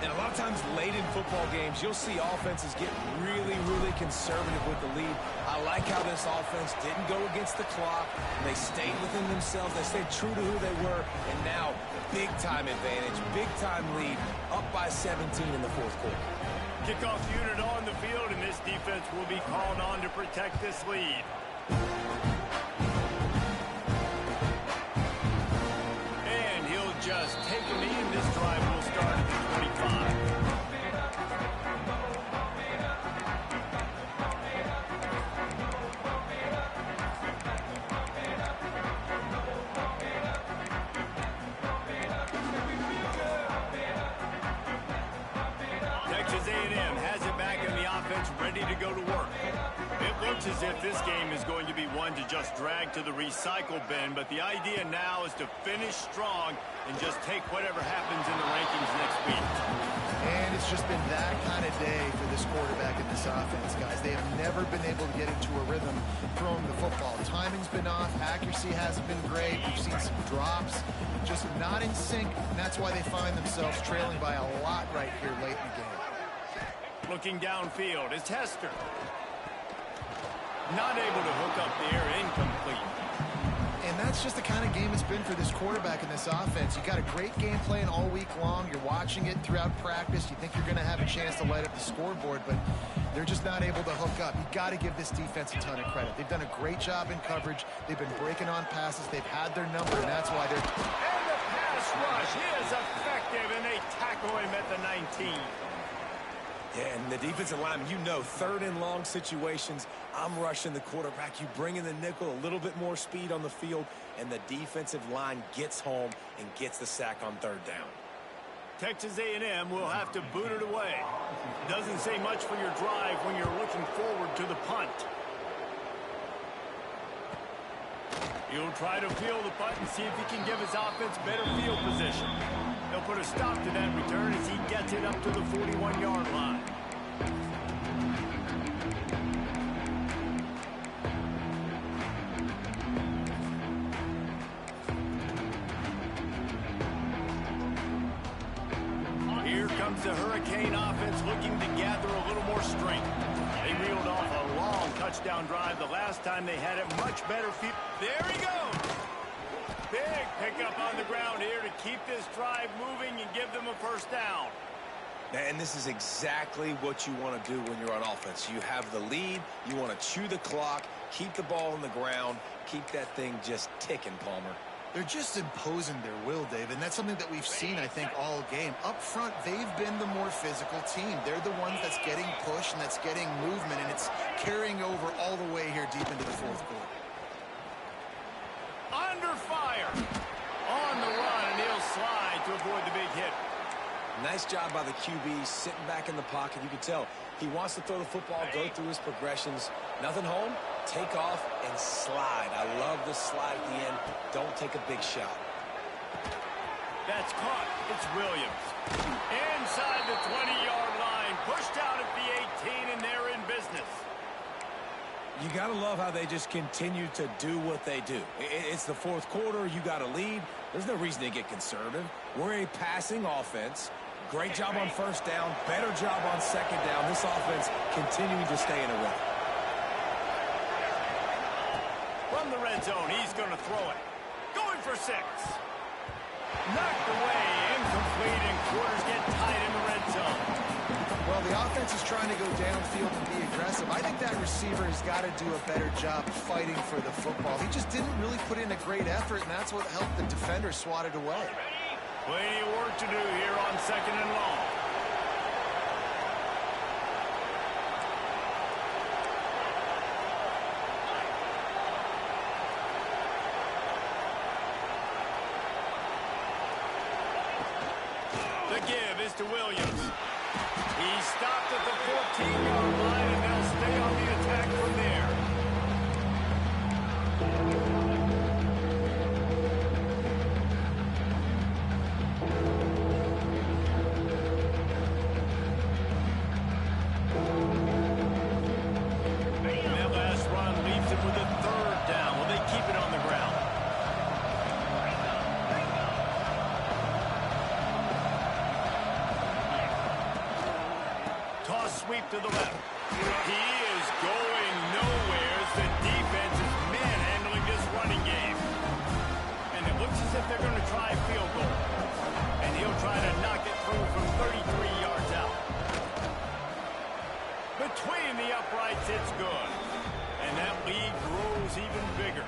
And a lot of times late in football games, you'll see offenses get really, really conservative with the lead. I like how this offense didn't go against the clock. They stayed within themselves. They stayed true to who they were. And now, big-time advantage, big-time lead, up by 17 in the 4th quarter. Kickoff unit on the field, and this defense will be called on to protect this lead. go to work. It looks as if this game is going to be one to just drag to the recycle bin, but the idea now is to finish strong and just take whatever happens in the rankings next week. And it's just been that kind of day for this quarterback and this offense, guys. They have never been able to get into a rhythm throwing the football. Timing's been off. Accuracy hasn't been great. We've seen some drops, just not in sync, and that's why they find themselves trailing by a lot right here late in the game. Looking downfield is Hester. Not able to hook up there, incomplete. And that's just the kind of game it's been for this quarterback and this offense. You got a great game plan all week long. You're watching it throughout practice. You think you're going to have a chance to light up the scoreboard, but they're just not able to hook up. You got to give this defense a ton of credit. They've done a great job in coverage. They've been breaking on passes. They've had their number, and that's why they're... And the pass rush is effective, and they tackle him at the 19. Yeah, and the defensive lineman, you know, third and long situations, I'm rushing the quarterback. You bring in the nickel, a little bit more speed on the field, and the defensive line gets home and gets the sack on third down. Texas A&M will have to boot it away. Doesn't say much for your drive when you're looking forward to the punt. He'll try to field the punt and see if he can give his offense better field position. He'll put a stop to that return as he gets it up to the 41-yard line. Here comes the Hurricane offense looking to gather a little more strength. They reeled off a long touchdown drive the last time they had it. Much better field. There he goes. Big pickup on the ground here to keep this drive moving and give them a first down. And this is exactly what you want to do when you're on offense. You have the lead. You want to chew the clock, keep the ball on the ground, keep that thing just ticking, Palmer. They're just imposing their will, Dave, and that's something that we've seen, I think, all game. Up front, they've been the more physical team. They're the ones that's getting pushed and that's getting movement, and it's carrying over all the way here deep into the fourth quarter. Under fire. On the run, and he'll slide to avoid the big hit. Nice job by the QB, sitting back in the pocket. You can tell he wants to throw the football, go through his progressions. Nothing home, take off, and slide. I love the slide at the end. Don't take a big shot. That's caught. It's Williams. Inside the 20-yard line. Pushed out at the 18, and they're in business. You got to love how they just continue to do what they do. It's the fourth quarter. You got a lead. There's no reason to get conservative. We're a passing offense. Great job on first down. Better job on second down. This offense continuing to stay in a rhythm. From the red zone, he's going to throw it. Going for 6. Knocked away. Incomplete, and quarters get tight in the red zone. Well, the offense is trying to go downfield and be aggressive. I think that receiver has got to do a better job fighting for the football. He just didn't really put in a great effort, and that's what helped the defender swat it away. Plenty of work to do here on second and long. The give is to Williams. He stopped at the 14-yard line, and they'll stay on the attack from there. That last run leaves him with a third down. Will they keep it on the ground? Toss sweep to the left. He is going nowhere as the defense is manhandling this running game. And it looks as if they're going to try a field goal. And he'll try to knock it through from 33 yards out. Between the uprights, it's good. And that lead grows even bigger.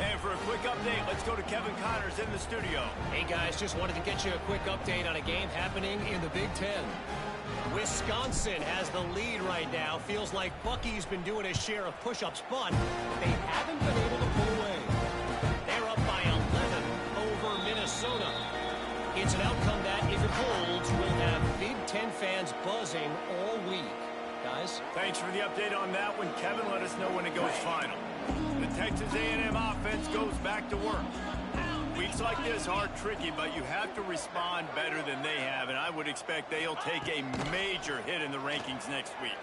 And for a quick update, let's go to Kevin Connors in the studio. Hey, guys, just wanted to get you a quick update on a game happening in the Big Ten. Wisconsin has the lead right now. Feels like Bucky's been doing his share of push-ups, but they haven't been able to pull away. They're up by 11 over Minnesota. It's an outcome that, if it holds, will have Big Ten fans buzzing all week. Guys, Thanks for the update on that one, Kevin. Let us know when it goes final. The Texas A&M offense goes back to work. Weeks like this are tricky, but you have to respond better than they have, and I would expect they'll take a major hit in the rankings next week.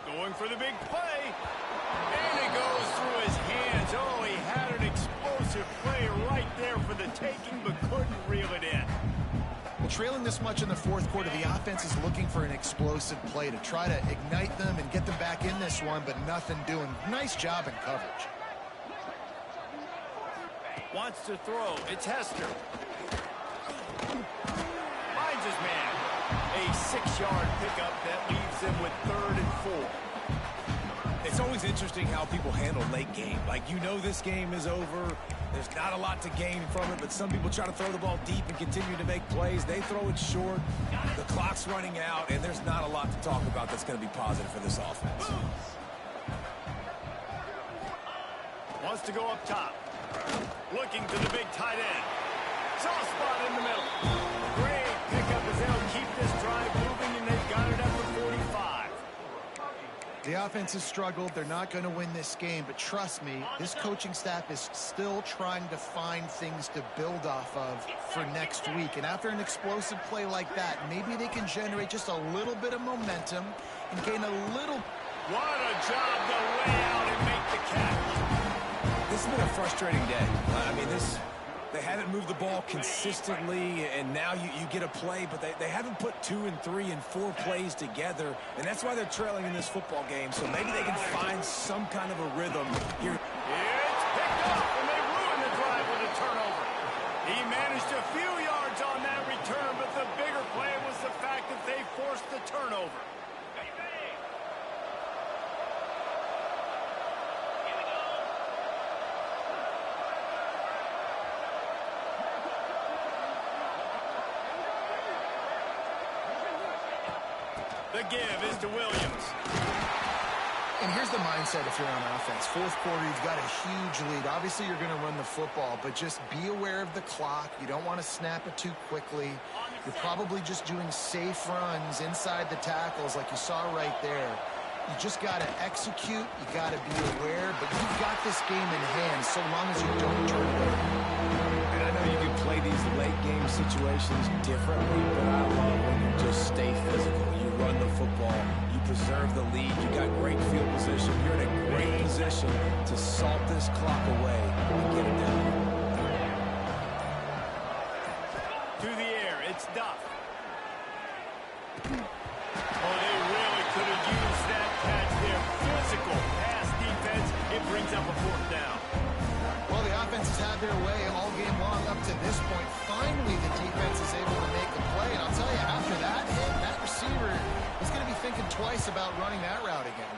Going for the big play, and it goes through his hands. Oh, he had an explosive play right there for the taking, but couldn't reel it in. Trailing this much in the fourth quarter, the offense is looking for an explosive play to try to ignite them and get them back in this one, but nothing doing. Nice job in coverage. Wants to throw. It's Hester. Finds his man. A 6-yard pickup that leaves him with 3rd and 4. It's always interesting how people handle late game. Like, you know this game is over. There's not a lot to gain from it, but some people try to throw the ball deep and continue to make plays. They throw it short. The clock's running out, and there's not a lot to talk about that's going to be positive for this offense. Wants to go up top. Looking to the big tight end. Soft spot in the middle. Great pickup as they'll keep this drive moving, and they've got it up to 45. The offense has struggled. They're not going to win this game, but trust me, this coaching staff is still trying to find things to build off of for next week. And after an explosive play like that, maybe they can generate just a little bit of momentum and gain a little. What a job to lay out and make the catch. This has been a frustrating day. I mean, they haven't moved the ball consistently, and now you get a play, but they haven't put 2 and 3 and 4 plays together, and that's why they're trailing in this football game. So maybe they can find some kind of a rhythm here. It's picked up, and they ruin the drive with a turnover. He managed a few yards on that return, but the bigger play was the fact that they forced the turnover. The give is to Williams. And here's the mindset if you're on offense. Fourth quarter, you've got a huge lead. Obviously, you're going to run the football, but just be aware of the clock. You don't want to snap it too quickly. You're probably just doing safe runs inside the tackles like you saw right there. You just got to execute. You got to be aware, but you've got this game in hand so long as you don't turn it over. And I know you can play these late game situations differently, but I love when you just stay physical. You run the football, you preserve the lead, you got great field position. You're in a great position to salt this clock away and get it down. To the air, it's Duff. Oh, they really could have used that catch there. Physical pass defense. It brings up a 4th down. Well, the offense has had their way all game long up to this point. Finally, the defense is able to make a play. And I'll tell you, after that hit, that receiver is going to be thinking twice about running that route again.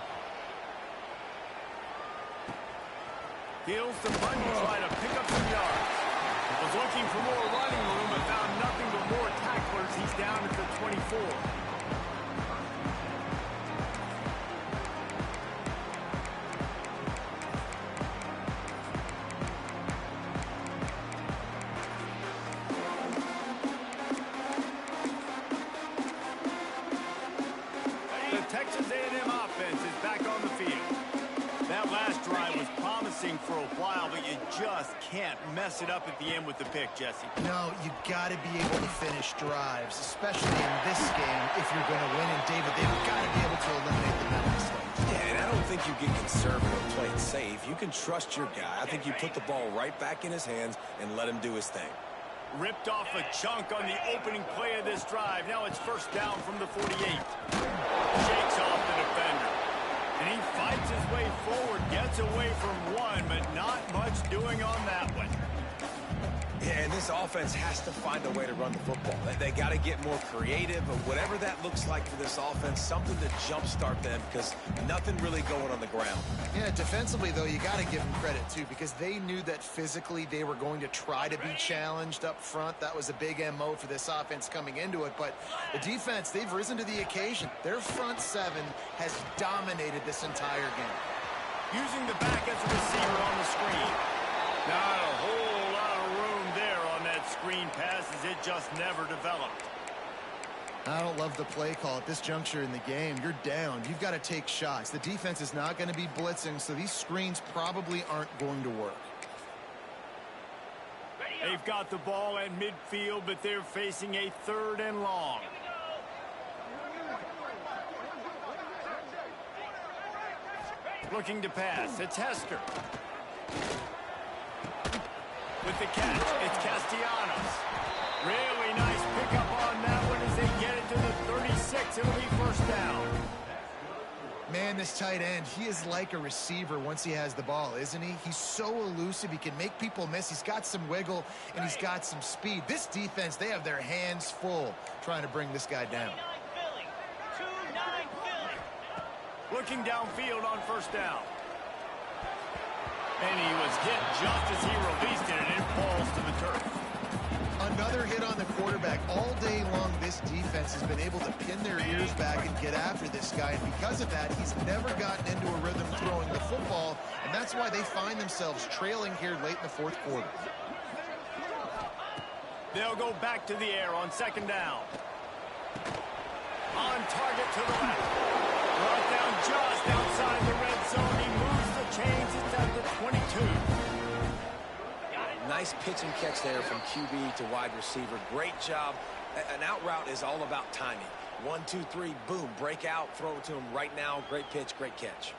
Heels to punt and try to pick up some yards. Was looking for more running room, but found nothing but more tacklers. He's down at the 24. The Texas A&M offense is back on the field. That last drive was promising for a while, but you just can't mess it up at the end with the pick, Jesse. No, you got to be able to finish drives, especially in this game if you're going to win. And, David, they've got to be able to eliminate the mental mistakes. Yeah, and I don't think you get conservative, play it safe. You can trust your guy. I think you put the ball right back in his hands and let him do his thing. Ripped off a chunk on the opening play of this drive. Now it's 1st down from the 48. Shakes off the defender. And he fights his way forward, gets away from one, but not much doing on that one. Yeah, and this offense has to find a way to run the football. They got to get more creative, but whatever that looks like for this offense, something to jumpstart them because nothing really going on the ground. Yeah, defensively, though, you got to give them credit, too, because they knew that physically they were going to try to be challenged up front. That was a big MO for this offense coming into it, but the defense, they've risen to the occasion. Their front 7 has dominated this entire game. Using the back as a receiver on the screen. Not a whole lot of room there on that screen pass as it just never developed. I don't love the play call at this juncture in the game. You're down. You've got to take shots. The defense is not going to be blitzing, so these screens probably aren't going to work. They've got the ball at midfield, but they're facing a 3rd and long. Looking to pass. It's Hester. With the catch, it's Castellanos. Really nice pickup on that one as they get it to the 36. It'll be first down. Man, this tight end, he is like a receiver once he has the ball, isn't he? He's so elusive. He can make people miss. He's got some wiggle, and he's got some speed. This defense, they have their hands full trying to bring this guy down. Looking downfield on first down. And he was hit just as he released it, and it falls to the turf. Another hit on the quarterback. All day long, this defense has been able to pin their ears back and get after this guy. And because of that, he's never gotten into a rhythm throwing the football. And that's why they find themselves trailing here late in the 4th quarter. They'll go back to the air on 2nd down. On target to the left. Brought down just outside the red zone. He moves the chains. It's down to 22. Nice pitch and catch there from QB to wide receiver. Great job. An out route is all about timing. 1, 2, 3, boom, break out, throw it to him right now. Great pitch, great catch.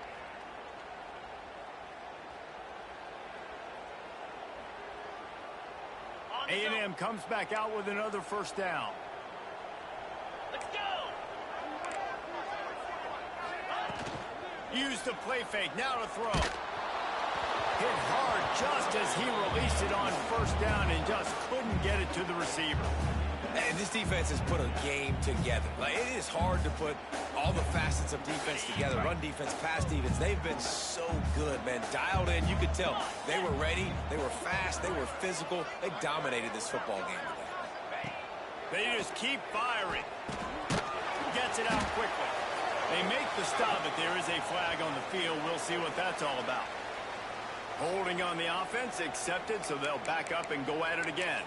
A&M comes back out with another first down. Let's go! Use the play fake. Now to throw. Hit hard just as he released it on first down and just couldn't get it to the receiver. And this defense has put a game together. Like, it is hard to put all the facets of defense together. Run defense, pass defense. They've been so good, man. Dialed in. You could tell they were ready. They were fast. They were physical. They dominated this football game today. They just keep firing. Gets it out quickly. They make the stop, but there is a flag on the field. We'll see what that's all about. Holding on the offense, accepted, so they'll back up and go at it again.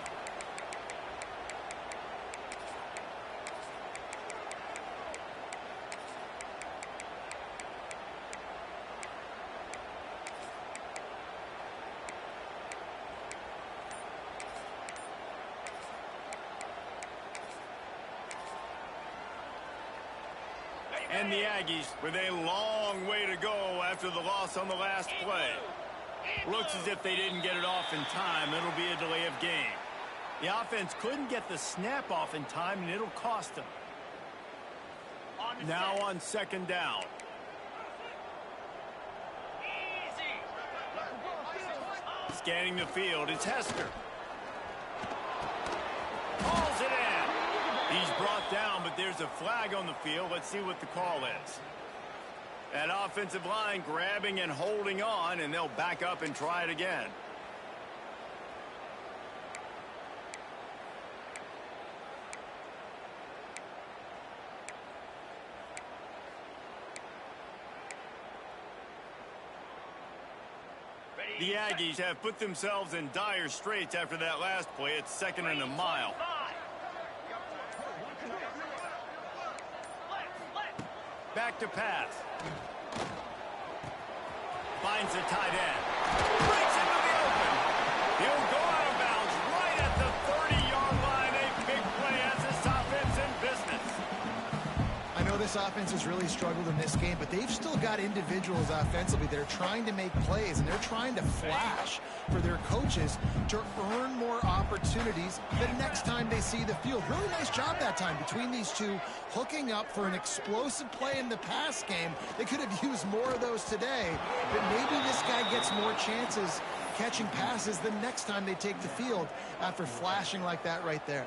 And the Aggies with a long way to go after the loss on the last play. Looks as if they didn't get it off in time. It'll be a delay of game. The offense couldn't get the snap off in time, and it'll cost them. Now on 2nd down. Scanning the field, it's Hester. Hauls it in. He's brought down, but there's a flag on the field. Let's see what the call is. That offensive line grabbing and holding on, and they'll back up and try it again. The Aggies have put themselves in dire straits after that last play. It's 2nd and a mile. Back to pass. Finds the tight end. Breaks into the open. He'll go out of bounds right at the 30-yard line. A big play as this offense in business. I know this offense has really struggled in this game, but they've still got individuals offensively that are trying to make plays, and they're trying to flash for their coaches to earn more opportunities the next time they see the field. Really nice job that time between these two, hooking up for an explosive play in the pass game. They could have used more of those today, but maybe this guy gets more chances catching passes the next time they take the field after flashing like that right there.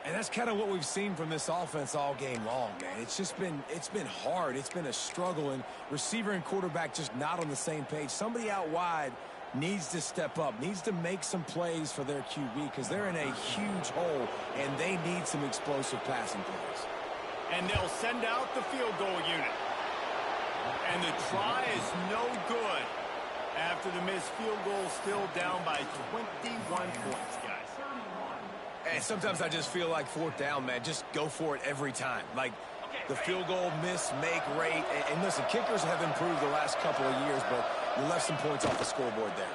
And that's kind of what we've seen from this offense all game long, man. It's been hard. It's been a struggle, and receiver and quarterback just not on the same page. Somebody out wide needs to step up, needs to make some plays for their QB because they're in a huge hole, and they need some explosive passing plays. And they'll send out the field goal unit. And the try is no good after the missed field goal, still down by 21 points, guys. And sometimes I just feel like fourth down, man, just go for it every time. Like, the field goal miss-make rate. And listen, kickers have improved the last couple of years, but you left some points off the scoreboard there.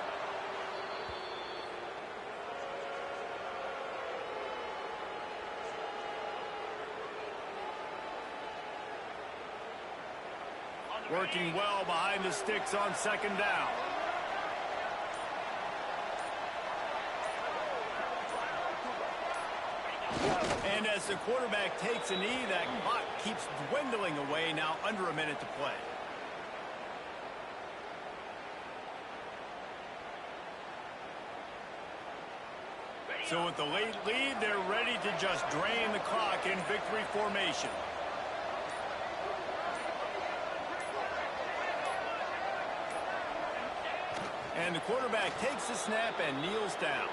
Working well behind the sticks on second down. And as the quarterback takes a knee, that clock keeps dwindling away, now under a minute to play. So with the late lead, they're ready to just drain the clock in victory formation. And the quarterback takes the snap and kneels down.